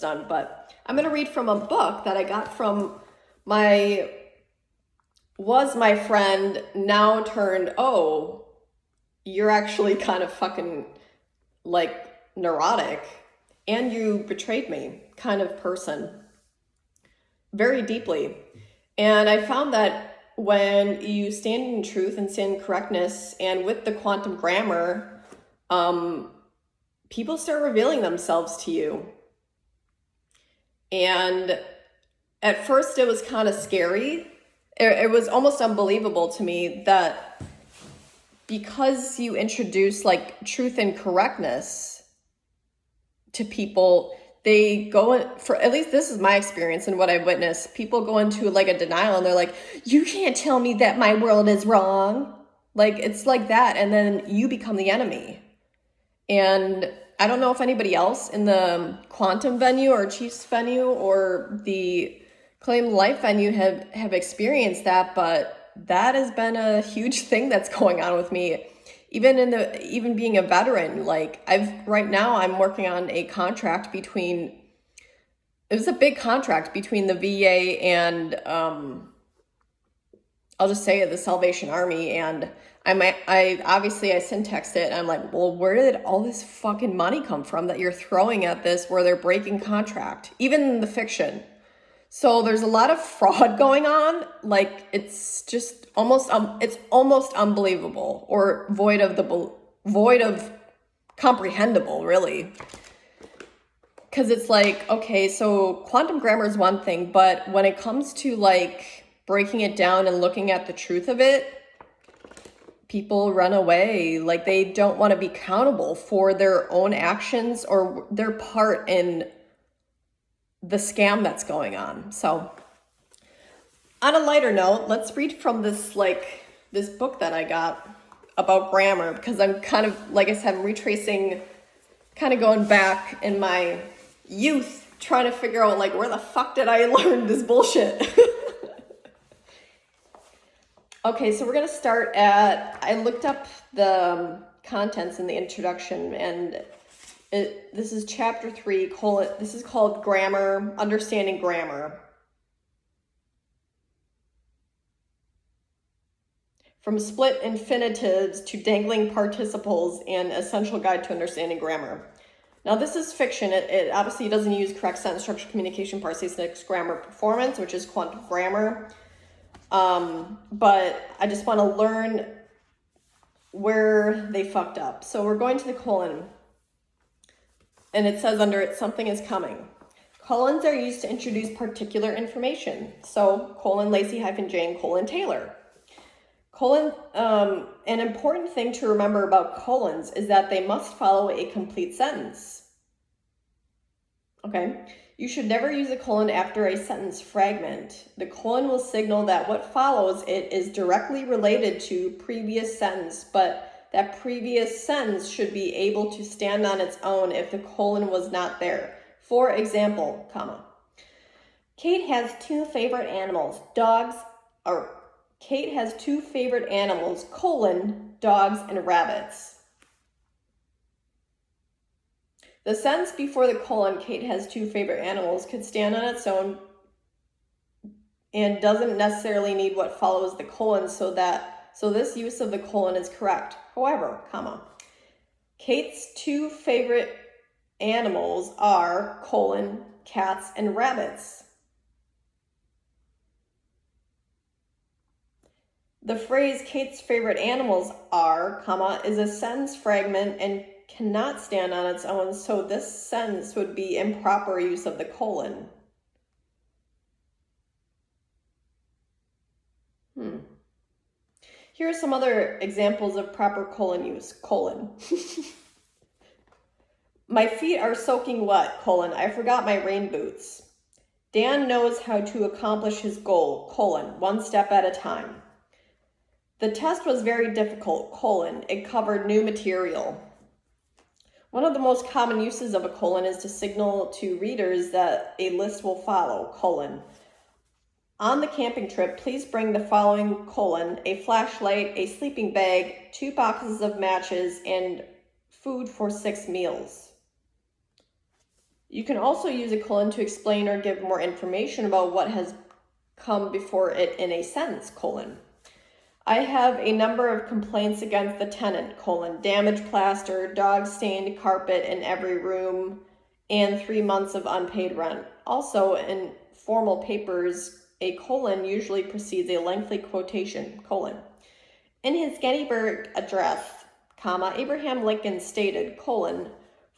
done, but I'm going to read from a book that I got from my friend, now turned, oh, you're actually kind of fucking like neurotic and you betrayed me kind of person very deeply. And I found that when you stand in truth and stand in correctness and with the quantum grammar, people start revealing themselves to you. And at first it was kind of scary. It was almost unbelievable to me that because you introduce like truth and correctness to people, they go in, for at least this is my experience and what I've witnessed, people go into like a denial and they're like, you can't tell me that my world is wrong. Like it's like that. And then you become the enemy. And I don't know if anybody else in the quantum venue or Chiefs venue or the Claim Life venue have experienced that, but that has been a huge thing that's going on with me. Even being a veteran, like right now I'm working on a contract it was a big contract between the VA and I'll just say it, the Salvation Army, and I obviously syntaxed it and I'm like, well, where did all this fucking money come from that you're throwing at this where they're breaking contract, even in the fiction? So there's a lot of fraud going on. Like it's just almost unbelievable or void of comprehensible, really. Because it's like, okay, so quantum grammar is one thing, but when it comes to like breaking it down and looking at the truth of it, people run away. Like they don't want to be accountable for their own actions or their part in the scam that's going on. So on a lighter note, let's read from this book that I got about grammar, because I'm kind of, like I said, I'm retracing, kind of going back in my youth, trying to figure out like where the fuck did I learn this bullshit? Okay, so we're going to start I looked up the contents in the introduction, and this is chapter 3, this is called Grammar, Understanding Grammar. From split infinitives to dangling participles, an essential guide to understanding grammar. Now this is fiction. It obviously doesn't use correct sentence structure, communication, parsing, grammar, performance, which is quantum grammar. But I just want to learn where they fucked up. So we're going to the colon. And it says under it, something is coming. Colons are used to introduce particular information. So colon Lacey -Jane, colon Taylor. Colon, an important thing to remember about colons is that they must follow a complete sentence. Okay, you should never use a colon after a sentence fragment. The colon will signal that what follows it is directly related to previous sentence, but that previous sentence should be able to stand on its own if the colon was not there. For example, comma, Kate has two favorite animals, Kate has two favorite animals, colon, dogs and rabbits. The sentence before the colon, Kate has two favorite animals, could stand on its own and doesn't necessarily need what follows the colon, so this use of the colon is correct. However, comma, Kate's two favorite animals are, colon, cats and rabbits. The phrase Kate's favorite animals are, comma, is a sentence fragment and cannot stand on its own, so this sentence would be improper use of the colon. Here are some other examples of proper colon use. Colon. My feet are soaking wet, colon, I forgot my rain boots. Dan knows how to accomplish his goal, colon, one step at a time. The test was very difficult, colon, it covered new material. One of the most common uses of a colon is to signal to readers that a list will follow, colon. On the camping trip, please bring the following, colon, a flashlight, a sleeping bag, 2 boxes of matches, and food for 6 meals. You can also use a colon to explain or give more information about what has come before it in a sentence, colon. I have a number of complaints against the tenant, colon, damaged plaster, dog-stained carpet in every room, and 3 months of unpaid rent. Also, in formal papers, a colon usually precedes a lengthy quotation, colon. In his Gettysburg Address, comma, Abraham Lincoln stated, colon,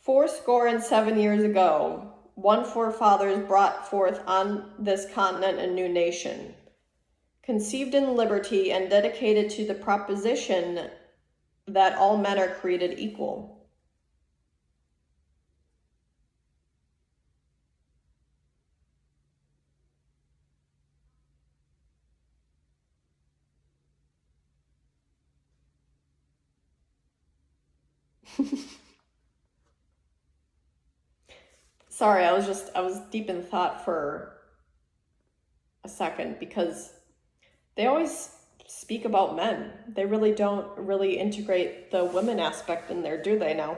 77 years ago, one forefathers brought forth on this continent a new nation, conceived in liberty and dedicated to the proposition that all men are created equal. Sorry, I was deep in thought for a second because they always speak about men. They really don't really integrate the women aspect in there, do they now?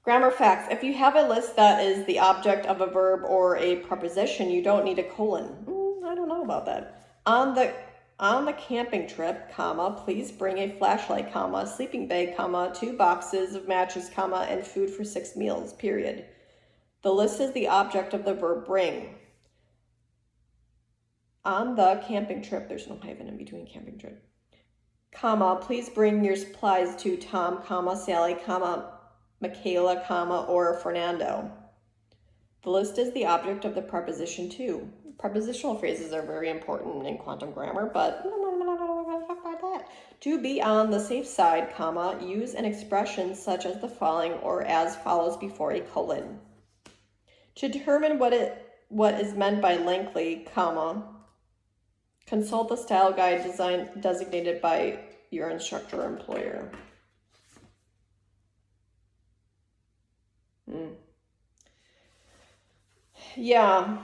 Grammar facts. If you have a list that is the object of a verb or a preposition, you don't need a colon. I don't know about that. On the camping trip, comma, please bring a flashlight, comma, sleeping bag, comma, 2 boxes of matches, comma, and food for 6 meals, period. The list is the object of the verb bring. On the camping trip, there's no hyphen in between camping trip, comma, please bring your supplies to Tom, comma, Sally, comma, Michaela, comma, or Fernando. The list is the object of the preposition to. Prepositional phrases are very important in quantum grammar, but I'm not going to talk about that. To be on the safe side, comma, use an expression such as the following or as follows before a colon. To determine what is meant by lengthy, comma, consult the style guide designated by your instructor or employer. Yeah.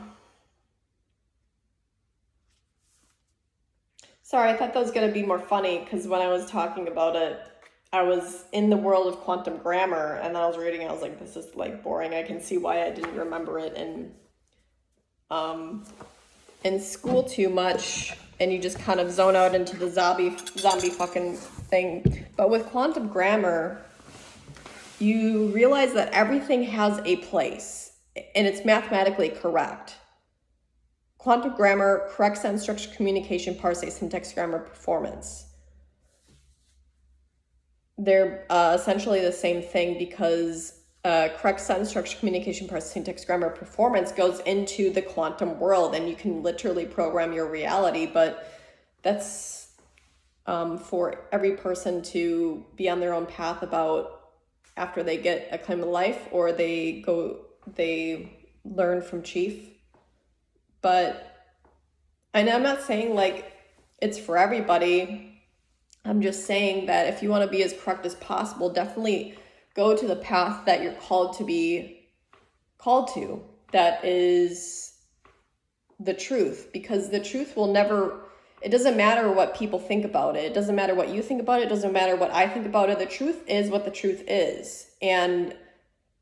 Sorry, I thought that was going to be more funny because when I was talking about it, I was in the world of quantum grammar and then I was reading it, I was like, this is like boring. I can see why I didn't remember it in school too much, and you just kind of zone out into the zombie fucking thing. But with quantum grammar, you realize that everything has a place and it's mathematically correct. Quantum grammar, correct sentence structure, communication, parse, syntax, grammar, performance. They're essentially the same thing because correct sentence structure, communication, parse, syntax, grammar, performance goes into the quantum world, and you can literally program your reality, but that's for every person to be on their own path about after they get a claim to life or they learn from Chief. But and I'm not saying like it's for everybody. I'm just saying that if you want to be as correct as possible, definitely go to the path that you're called to, that is the truth, because the truth will never, it doesn't matter what people think about it. It doesn't matter what you think about it. It doesn't matter what I think about it. The truth is what the truth is. And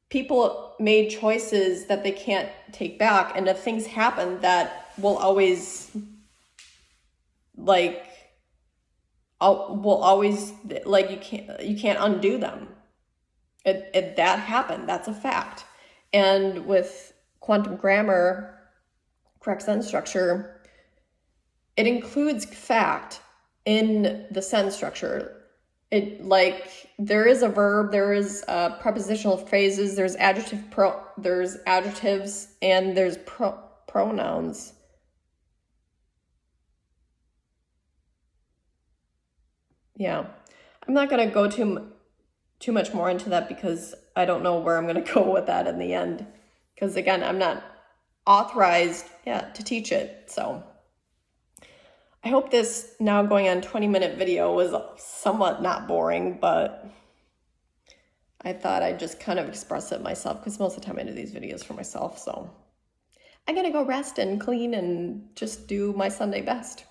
people made choices that they can't take back. And if things happen that will always like you can't undo them. That happened. That's a fact. And with quantum grammar, correct sentence structure, it includes fact in the sentence structure. There is a verb, there is prepositional phrases, there's adjectives, and there's pronouns. Yeah, I'm not going to go too much more into that because I don't know where I'm going to go with that in the end. Because again, I'm not authorized to teach it. So I hope this now going on 20-minute video was somewhat not boring, but I thought I'd just kind of express it myself because most of the time I do these videos for myself. So I'm going to go rest and clean and just do my Sunday best.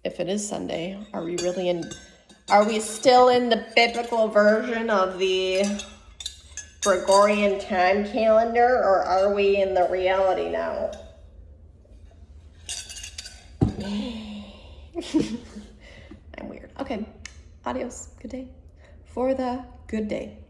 If it is Sunday, are we still in the biblical version of the Gregorian time calendar, or are we in the reality now? I'm weird. Okay. Adios. Good day. For the good day.